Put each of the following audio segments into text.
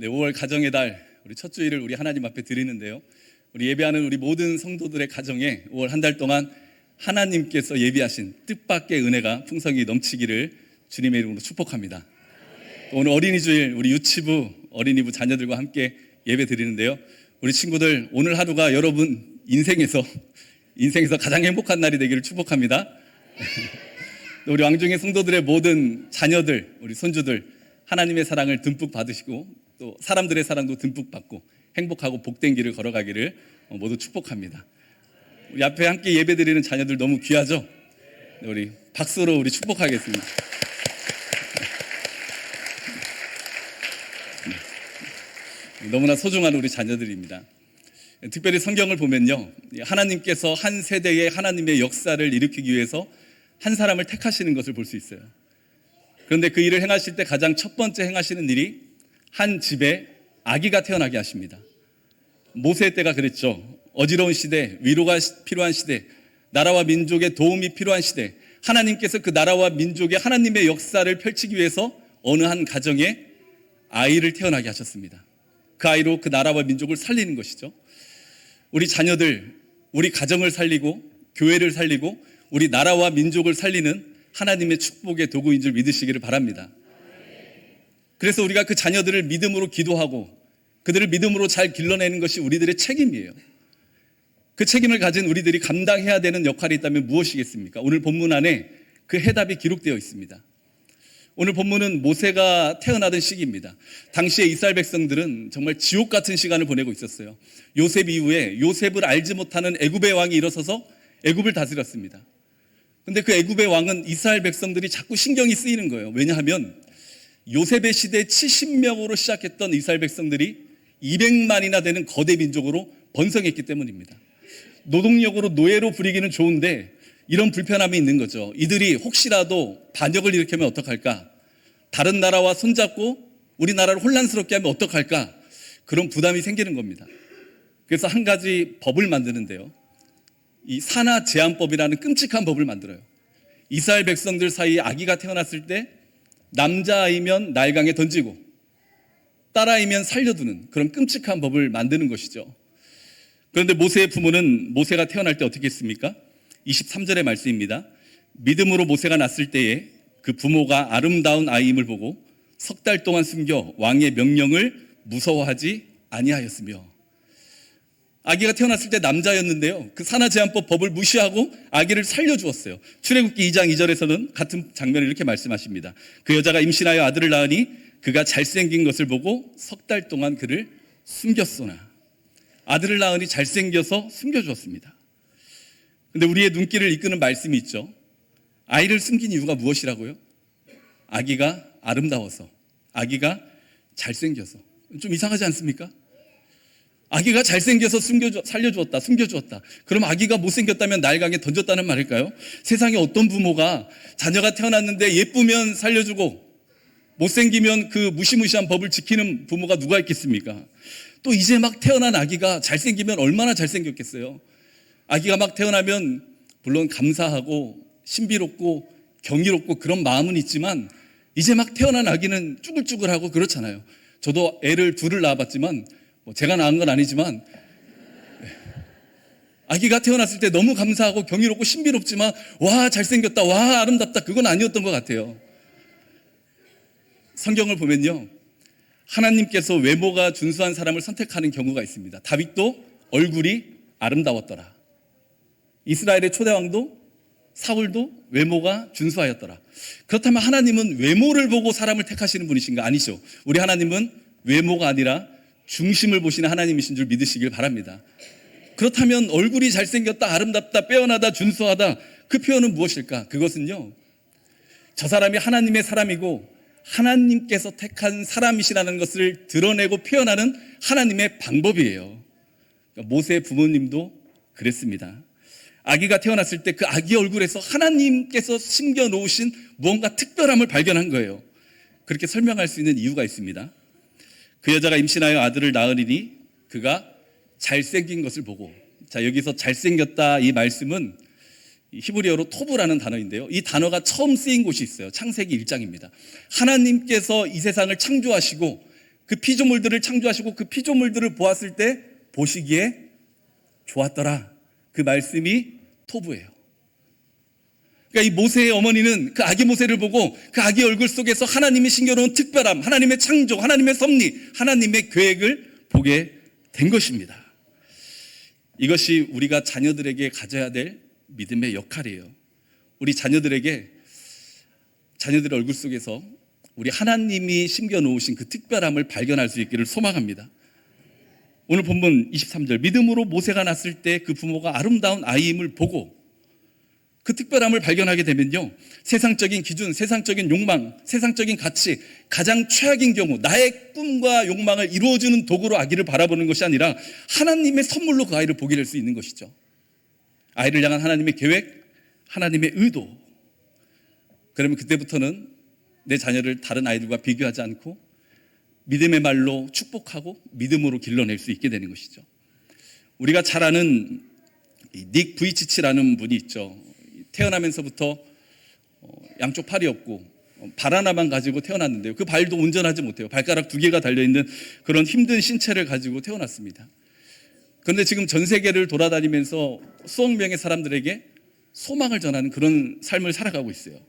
네, 5월 가정의 달 우리 첫 주일을 우리 하나님 앞에 드리는데요. 우리 예배하는 우리 모든 성도들의 가정에 5월 한 달 동안 하나님께서 예비하신 뜻밖의 은혜가 풍성히 넘치기를 주님의 이름으로 축복합니다. 오늘 어린이 주일 우리 유치부 어린이부 자녀들과 함께 예배 드리는데요. 우리 친구들 오늘 하루가 여러분 인생에서 가장 행복한 날이 되기를 축복합니다. 우리 왕중의 성도들의 모든 자녀들, 우리 손주들 하나님의 사랑을 듬뿍 받으시고 또 사람들의 사랑도 듬뿍 받고 행복하고 복된 길을 걸어가기를 모두 축복합니다. 우리 앞에 함께 예배드리는 자녀들 너무 귀하죠? 우리 박수로 우리 축복하겠습니다. 너무나 소중한 우리 자녀들입니다. 특별히 성경을 보면요, 하나님께서 한 세대에 하나님의 역사를 일으키기 위해서 한 사람을 택하시는 것을 볼 수 있어요. 그런데 그 일을 행하실 때 가장 첫 번째 행하시는 일이 한 집에 아기가 태어나게 하십니다. 모세 때가 그랬죠. 어지러운 시대, 위로가 필요한 시대, 나라와 민족의 도움이 필요한 시대, 하나님께서 그 나라와 민족의 하나님의 역사를 펼치기 위해서 어느 한 가정에 아이를 태어나게 하셨습니다. 그 아이로 그 나라와 민족을 살리는 것이죠. 우리 자녀들, 우리 가정을 살리고 교회를 살리고 우리 나라와 민족을 살리는 하나님의 축복의 도구인 줄 믿으시기를 바랍니다. 그래서 우리가 그 자녀들을 믿음으로 기도하고 그들을 믿음으로 잘 길러내는 것이 우리들의 책임이에요. 그 책임을 가진 우리들이 감당해야 되는 역할이 있다면 무엇이겠습니까? 오늘 본문 안에 그 해답이 기록되어 있습니다. 오늘 본문은 모세가 태어나던 시기입니다. 당시에 이스라엘 백성들은 정말 지옥 같은 시간을 보내고 있었어요. 요셉 이후에 요셉을 알지 못하는 애굽의 왕이 일어서서 애굽을 다스렸습니다. 그런데 그 애굽의 왕은 이스라엘 백성들이 자꾸 신경이 쓰이는 거예요. 왜냐하면 요셉의 시대 70명으로 시작했던 이스라엘 백성들이 200만이나 되는 거대 민족으로 번성했기 때문입니다. 노동력으로 노예로 부리기는 좋은데 이런 불편함이 있는 거죠. 이들이 혹시라도 반역을 일으키면 어떡할까? 다른 나라와 손잡고 우리나라를 혼란스럽게 하면 어떡할까? 그런 부담이 생기는 겁니다. 그래서 한 가지 법을 만드는데요. 이 산하 제한법이라는 끔찍한 법을 만들어요. 이스라엘 백성들 사이에 아기가 태어났을 때 남자아이면 나일강에 던지고 딸아이면 살려두는 그런 끔찍한 법을 만드는 것이죠. 그런데 모세의 부모는 모세가 태어날 때 어떻게 했습니까? 23절의 말씀입니다. 믿음으로 모세가 낳았을 때에 그 부모가 아름다운 아이임을 보고 석 달 동안 숨겨 왕의 명령을 무서워하지 아니하였으며. 아기가 태어났을 때 남자였는데요, 그 산하제한법 법을 무시하고 아기를 살려주었어요. 출애굽기 2장 2절에서는 같은 장면을 이렇게 말씀하십니다. 그 여자가 임신하여 아들을 낳으니 그가 잘생긴 것을 보고 석 달 동안 그를 숨겼소나. 아들을 낳으니 잘생겨서 숨겨주었습니다. 근데 우리의 눈길을 이끄는 말씀이 있죠. 아이를 숨긴 이유가 무엇이라고요? 아기가 아름다워서, 아기가 잘생겨서. 좀 이상하지 않습니까? 아기가 잘생겨서 살려주었다, 숨겨주었다. 그럼 아기가 못생겼다면 나일강에 던졌다는 말일까요? 세상에 어떤 부모가 자녀가 태어났는데 예쁘면 살려주고 못생기면 그 무시무시한 법을 지키는 부모가 누가 있겠습니까? 또 이제 막 태어난 아기가 잘생기면 얼마나 잘생겼겠어요? 아기가 막 태어나면 물론 감사하고 신비롭고 경이롭고 그런 마음은 있지만 이제 막 태어난 아기는 쭈글쭈글하고 그렇잖아요. 저도 애를 둘을 낳아봤지만 제가 낳은 건 아니지만 아기가 태어났을 때 너무 감사하고 경이롭고 신비롭지만 와 잘생겼다, 와 아름답다, 그건 아니었던 것 같아요. 성경을 보면요, 하나님께서 외모가 준수한 사람을 선택하는 경우가 있습니다. 다윗도 얼굴이 아름다웠더라. 이스라엘의 초대왕도 사울도 외모가 준수하였더라. 그렇다면 하나님은 외모를 보고 사람을 택하시는 분이신가? 아니죠. 우리 하나님은 외모가 아니라 중심을 보시는 하나님이신 줄 믿으시길 바랍니다. 그렇다면 얼굴이 잘생겼다, 아름답다, 빼어나다, 준수하다, 그 표현은 무엇일까? 그것은요, 저 사람이 하나님의 사람이고 하나님께서 택한 사람이시라는 것을 드러내고 표현하는 하나님의 방법이에요. 그러니까 모세의 부모님도 그랬습니다. 아기가 태어났을 때 그 아기 얼굴에서 하나님께서 심겨놓으신 무언가 특별함을 발견한 거예요. 그렇게 설명할 수 있는 이유가 있습니다. 그 여자가 임신하여 아들을 낳으리니 그가 잘생긴 것을 보고. 자, 여기서 잘생겼다 이 말씀은 히브리어로 토브라는 단어인데요, 이 단어가 처음 쓰인 곳이 있어요. 창세기 1장입니다. 하나님께서 이 세상을 창조하시고 그 피조물들을 창조하시고 그 피조물들을 보았을 때 보시기에 좋았더라. 그 말씀이 토부예요. 그러니까 이 모세의 어머니는 그 아기 모세를 보고 그 아기 얼굴 속에서 하나님이 신겨놓은 특별함, 하나님의 창조, 하나님의 섭리, 하나님의 계획을 보게 된 것입니다. 이것이 우리가 자녀들에게 가져야 될 믿음의 역할이에요. 우리 자녀들의 얼굴 속에서 우리 하나님이 심겨놓으신 그 특별함을 발견할 수 있기를 소망합니다. 오늘 본문 23절, 믿음으로 모세가 낳았을 때 그 부모가 아름다운 아이임을 보고 그 특별함을 발견하게 되면요, 세상적인 기준, 세상적인 욕망, 세상적인 가치, 가장 최악인 경우 나의 꿈과 욕망을 이루어주는 도구로 아기를 바라보는 것이 아니라 하나님의 선물로 그 아이를 보게 될 수 있는 것이죠. 아이를 향한 하나님의 계획, 하나님의 의도. 그러면 그때부터는 내 자녀를 다른 아이들과 비교하지 않고 믿음의 말로 축복하고 믿음으로 길러낼 수 있게 되는 것이죠. 우리가 잘 아는 닉 부이치치라는 분이 있죠. 태어나면서부터 양쪽 팔이 없고 발 하나만 가지고 태어났는데요, 그 발도 온전하지 못해요. 발가락 2개가 달려있는 그런 힘든 신체를 가지고 태어났습니다. 그런데 지금 전 세계를 돌아다니면서 수억 명의 사람들에게 소망을 전하는 그런 삶을 살아가고 있어요.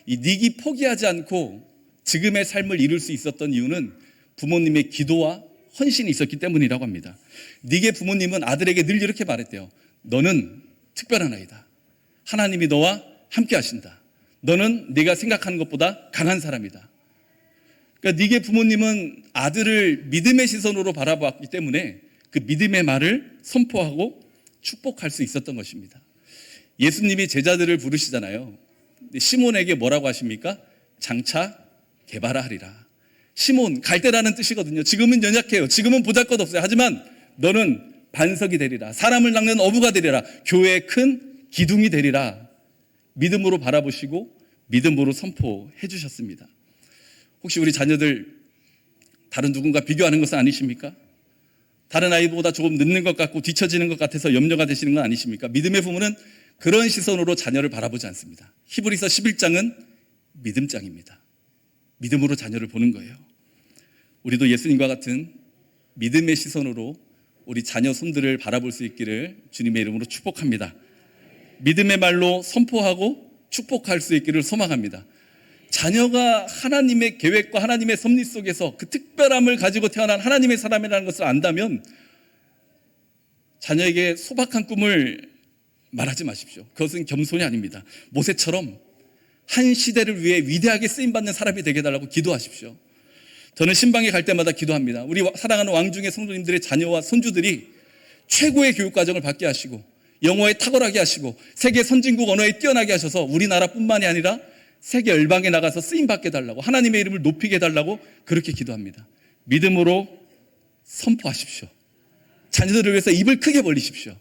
이 닉이 포기하지 않고 지금의 삶을 이룰 수 있었던 이유는 부모님의 기도와 헌신이 있었기 때문이라고 합니다. 닉의 부모님은 아들에게 늘 이렇게 말했대요. 너는 특별한 아이다. 하나님이 너와 함께 하신다. 너는 네가 생각하는 것보다 강한 사람이다. 그러니까 닉의 부모님은 아들을 믿음의 시선으로 바라보았기 때문에 그 믿음의 말을 선포하고 축복할 수 있었던 것입니다. 예수님이 제자들을 부르시잖아요. 시몬에게 뭐라고 하십니까? 장차 개바라 하리라. 시몬, 갈대라는 뜻이거든요. 지금은 연약해요. 지금은 보잘것없어요. 하지만 너는 반석이 되리라. 사람을 낚는 어부가 되리라. 교회의 큰 기둥이 되리라. 믿음으로 바라보시고 믿음으로 선포해 주셨습니다. 혹시 우리 자녀들 다른 누군가 비교하는 것은 아니십니까? 다른 아이보다 조금 늦는 것 같고 뒤처지는 것 같아서 염려가 되시는 건 아니십니까? 믿음의 부모는 그런 시선으로 자녀를 바라보지 않습니다. 히브리서 11장은 믿음장입니다. 믿음으로 자녀를 보는 거예요. 우리도 예수님과 같은 믿음의 시선으로 우리 자녀 손들을 바라볼 수 있기를 주님의 이름으로 축복합니다. 믿음의 말로 선포하고 축복할 수 있기를 소망합니다. 자녀가 하나님의 계획과 하나님의 섭리 속에서 그 특별함을 가지고 태어난 하나님의 사람이라는 것을 안다면 자녀에게 소박한 꿈을 말하지 마십시오. 그것은 겸손이 아닙니다. 모세처럼 한 시대를 위해 위대하게 쓰임받는 사람이 되게 해달라고 기도하십시오. 저는 신방에 갈 때마다 기도합니다. 우리 사랑하는 왕중의 성도님들의 자녀와 손주들이 최고의 교육과정을 받게 하시고 영어에 탁월하게 하시고 세계 선진국 언어에 뛰어나게 하셔서 우리나라뿐만이 아니라 세계 열방에 나가서 쓰임받게 해달라고, 하나님의 이름을 높이게 해달라고 그렇게 기도합니다. 믿음으로 선포하십시오. 자녀들을 위해서 입을 크게 벌리십시오.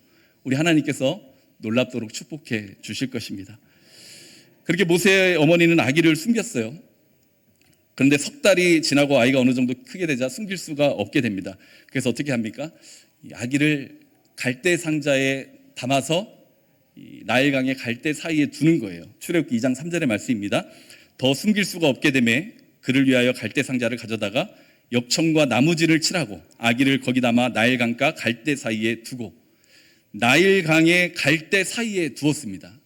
우리 하나님께서 놀랍도록 축복해 주실 것입니다. 그렇게 모세의 어머니는 아기를 숨겼어요. 그런데 석 달이 지나고 아이가 어느 정도 크게 되자 숨길 수가 없게 됩니다. 그래서 어떻게 합니까? 이 아기를 갈대 상자에 담아서 나일강의 갈대 사이에 두는 거예요. 출애굽기 2장 3절의 말씀입니다. 더 숨길 수가 없게 되매 그를 위하여 갈대 상자를 가져다가 엽청과 나무질을 칠하고 아기를 거기 담아 나일강과 갈대 사이에 두고 나일강의 갈대 사이에 두었습니다.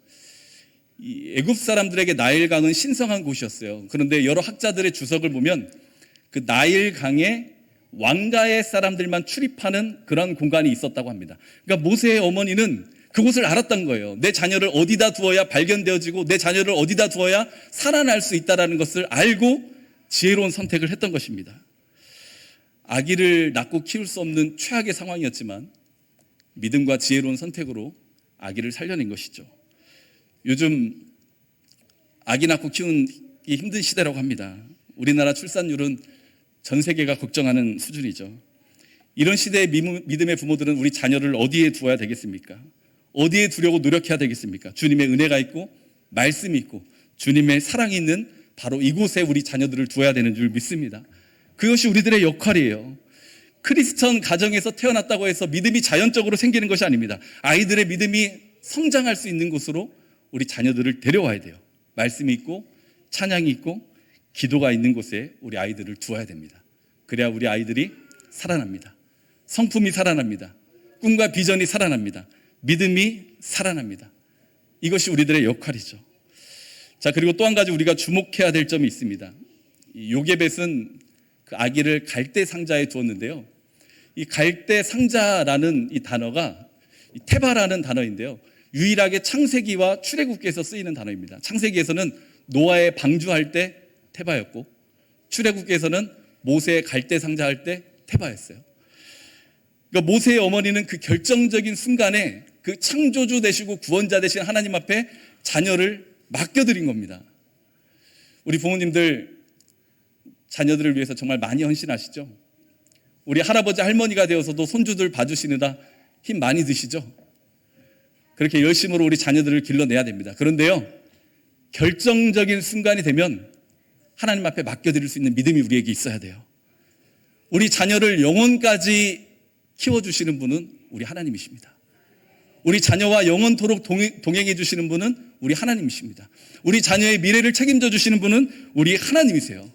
이 애굽 사람들에게 나일강은 신성한 곳이었어요. 그런데 여러 학자들의 주석을 보면 그 나일강에 왕가의 사람들만 출입하는 그런 공간이 있었다고 합니다. 그러니까 모세의 어머니는 그곳을 알았던 거예요. 내 자녀를 어디다 두어야 발견되어지고 내 자녀를 어디다 두어야 살아날 수 있다는 것을 알고 지혜로운 선택을 했던 것입니다. 아기를 낳고 키울 수 없는 최악의 상황이었지만 믿음과 지혜로운 선택으로 아기를 살려낸 것이죠. 요즘 아기 낳고 키우기 힘든 시대라고 합니다. 우리나라 출산율은 전 세계가 걱정하는 수준이죠. 이런 시대의 믿음의 부모들은 우리 자녀를 어디에 두어야 되겠습니까? 어디에 두려고 노력해야 되겠습니까? 주님의 은혜가 있고 말씀이 있고 주님의 사랑이 있는 바로 이곳에 우리 자녀들을 두어야 되는 줄 믿습니다. 그것이 우리들의 역할이에요. 크리스천 가정에서 태어났다고 해서 믿음이 자연적으로 생기는 것이 아닙니다. 아이들의 믿음이 성장할 수 있는 곳으로 우리 자녀들을 데려와야 돼요. 말씀이 있고 찬양이 있고 기도가 있는 곳에 우리 아이들을 두어야 됩니다. 그래야 우리 아이들이 살아납니다. 성품이 살아납니다. 꿈과 비전이 살아납니다. 믿음이 살아납니다. 이것이 우리들의 역할이죠. 자, 그리고 또 한 가지 우리가 주목해야 될 점이 있습니다. 요게벳은 그 아기를 갈대 상자에 두었는데요. 이 갈대 상자라는 이 단어가 테바라는 단어인데요. 유일하게 창세기와 출애굽기에서 쓰이는 단어입니다. 창세기에서는 노아의 방주할 때 테바였고, 출애굽기에서는 모세의 갈대 상자 할 때 테바였어요. 그러니까 모세의 어머니는 그 결정적인 순간에 그 창조주 되시고 구원자 되신 하나님 앞에 자녀를 맡겨드린 겁니다. 우리 부모님들 자녀들을 위해서 정말 많이 헌신하시죠? 우리 할아버지 할머니가 되어서도 손주들 봐주시느라 힘 많이 드시죠? 그렇게 열심으로 우리 자녀들을 길러내야 됩니다. 그런데요, 결정적인 순간이 되면 하나님 앞에 맡겨드릴 수 있는 믿음이 우리에게 있어야 돼요. 우리 자녀를 영원까지 키워주시는 분은 우리 하나님이십니다. 우리 자녀와 영원토록 동행해 주시는 분은 우리 하나님이십니다. 우리 자녀의 미래를 책임져 주시는 분은 우리 하나님이세요.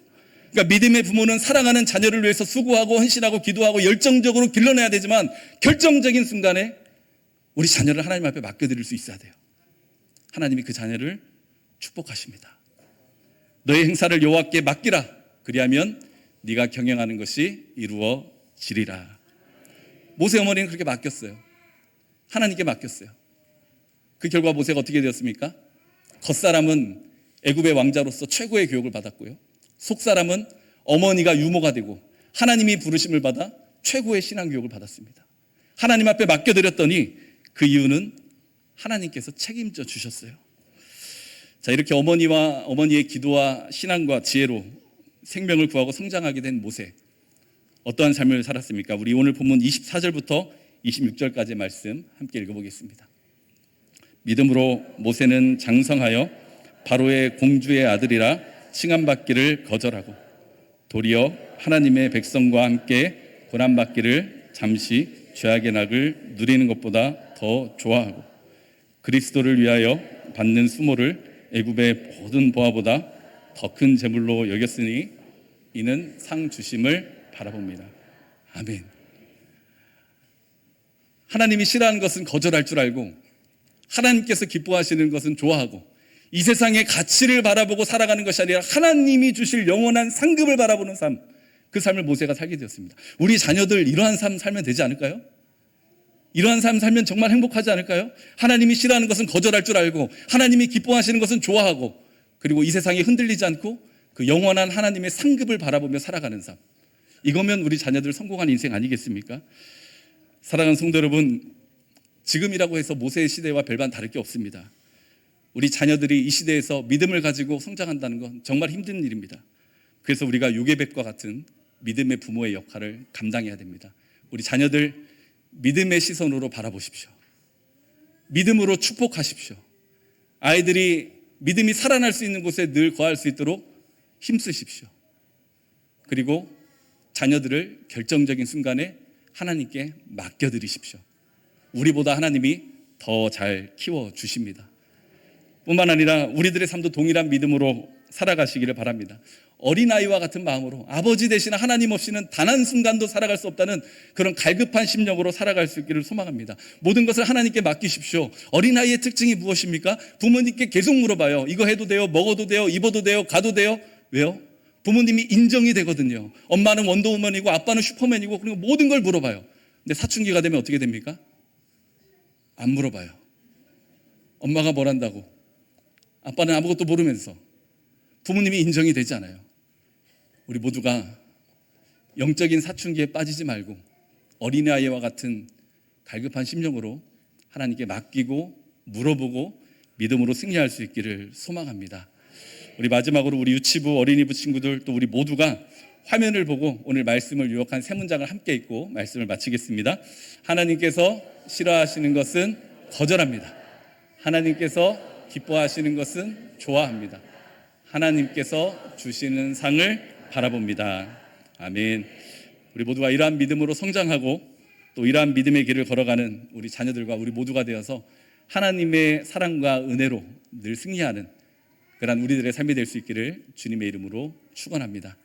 그러니까 믿음의 부모는 사랑하는 자녀를 위해서 수고하고 헌신하고 기도하고 열정적으로 길러내야 되지만 결정적인 순간에 우리 자녀를 하나님 앞에 맡겨드릴 수 있어야 돼요. 하나님이 그 자녀를 축복하십니다. 너의 행사를 여호와께 맡기라. 그리하면 네가 경영하는 것이 이루어지리라. 모세 어머니는 그렇게 맡겼어요. 하나님께 맡겼어요. 그 결과 모세가 어떻게 되었습니까? 겉사람은 애굽의 왕자로서 최고의 교육을 받았고요. 속사람은 어머니가 유모가 되고 하나님이 부르심을 받아 최고의 신앙 교육을 받았습니다. 하나님 앞에 맡겨드렸더니 그 이유는 하나님께서 책임져 주셨어요. 자, 이렇게 어머니의 기도와 신앙과 지혜로 생명을 구하고 성장하게 된 모세, 어떠한 삶을 살았습니까? 우리 오늘 본문 24절부터 26절까지의 말씀 함께 읽어보겠습니다. 믿음으로 모세는 장성하여 바로의 공주의 아들이라 칭함받기를 거절하고 도리어 하나님의 백성과 함께 고난받기를 잠시 죄악의 낙을 누리는 것보다 더 좋아하고 그리스도를 위하여 받는 수모를 애굽의 모든 보화보다 더 큰 재물로 여겼으니 이는 상 주심을 바라봅니다. 아멘. 하나님이 싫어하는 것은 거절할 줄 알고 하나님께서 기뻐하시는 것은 좋아하고 이 세상의 가치를 바라보고 살아가는 것이 아니라 하나님이 주실 영원한 상급을 바라보는 삶, 그 삶을 모세가 살게 되었습니다. 우리 자녀들 이러한 삶 살면 되지 않을까요? 이러한 삶 살면 정말 행복하지 않을까요? 하나님이 싫어하는 것은 거절할 줄 알고 하나님이 기뻐하시는 것은 좋아하고 그리고 이 세상에 흔들리지 않고 그 영원한 하나님의 상급을 바라보며 살아가는 삶, 이거면 우리 자녀들 성공한 인생 아니겠습니까? 사랑하는 성도 여러분, 지금이라고 해서 모세의 시대와 별반 다를 게 없습니다. 우리 자녀들이 이 시대에서 믿음을 가지고 성장한다는 건 정말 힘든 일입니다. 그래서 우리가 요게벳과 같은 믿음의 부모의 역할을 감당해야 됩니다. 우리 자녀들 믿음의 시선으로 바라보십시오. 믿음으로 축복하십시오. 아이들이 믿음이 살아날 수 있는 곳에 늘 거할 수 있도록 힘쓰십시오. 그리고 자녀들을 결정적인 순간에 하나님께 맡겨드리십시오. 우리보다 하나님이 더 잘 키워주십니다. 뿐만 아니라 우리들의 삶도 동일한 믿음으로 살아가시기를 바랍니다. 어린아이와 같은 마음으로 아버지 되시는 하나님 없이는 단 한순간도 살아갈 수 없다는 그런 갈급한 심령으로 살아갈 수 있기를 소망합니다. 모든 것을 하나님께 맡기십시오. 어린아이의 특징이 무엇입니까? 부모님께 계속 물어봐요. 이거 해도 돼요? 먹어도 돼요? 입어도 돼요? 가도 돼요? 왜요? 부모님이 인정이 되거든요. 엄마는 원더우먼이고 아빠는 슈퍼맨이고 그리고 모든 걸 물어봐요. 근데 사춘기가 되면 어떻게 됩니까? 안 물어봐요. 엄마가 뭘 한다고, 아빠는 아무것도 모르면서 부모님이 인정이 되지 않아요. 우리 모두가 영적인 사춘기에 빠지지 말고 어린아이와 같은 갈급한 심령으로 하나님께 맡기고 물어보고 믿음으로 승리할 수 있기를 소망합니다. 우리 마지막으로 우리 유치부 어린이부 친구들 또 우리 모두가 화면을 보고 오늘 말씀을 유혹한 세 문장을 함께 읽고 말씀을 마치겠습니다. 하나님께서 싫어하시는 것은 거절합니다. 하나님께서 기뻐하시는 것은 좋아합니다. 하나님께서 주시는 상을 바라봅니다. 아멘. 우리 모두가 이러한 믿음으로 성장하고 또 이러한 믿음의 길을 걸어가는 우리 자녀들과 우리 모두가 되어서 하나님의 사랑과 은혜로 늘 승리하는 그런 우리들의 삶이 될 수 있기를 주님의 이름으로 축원합니다.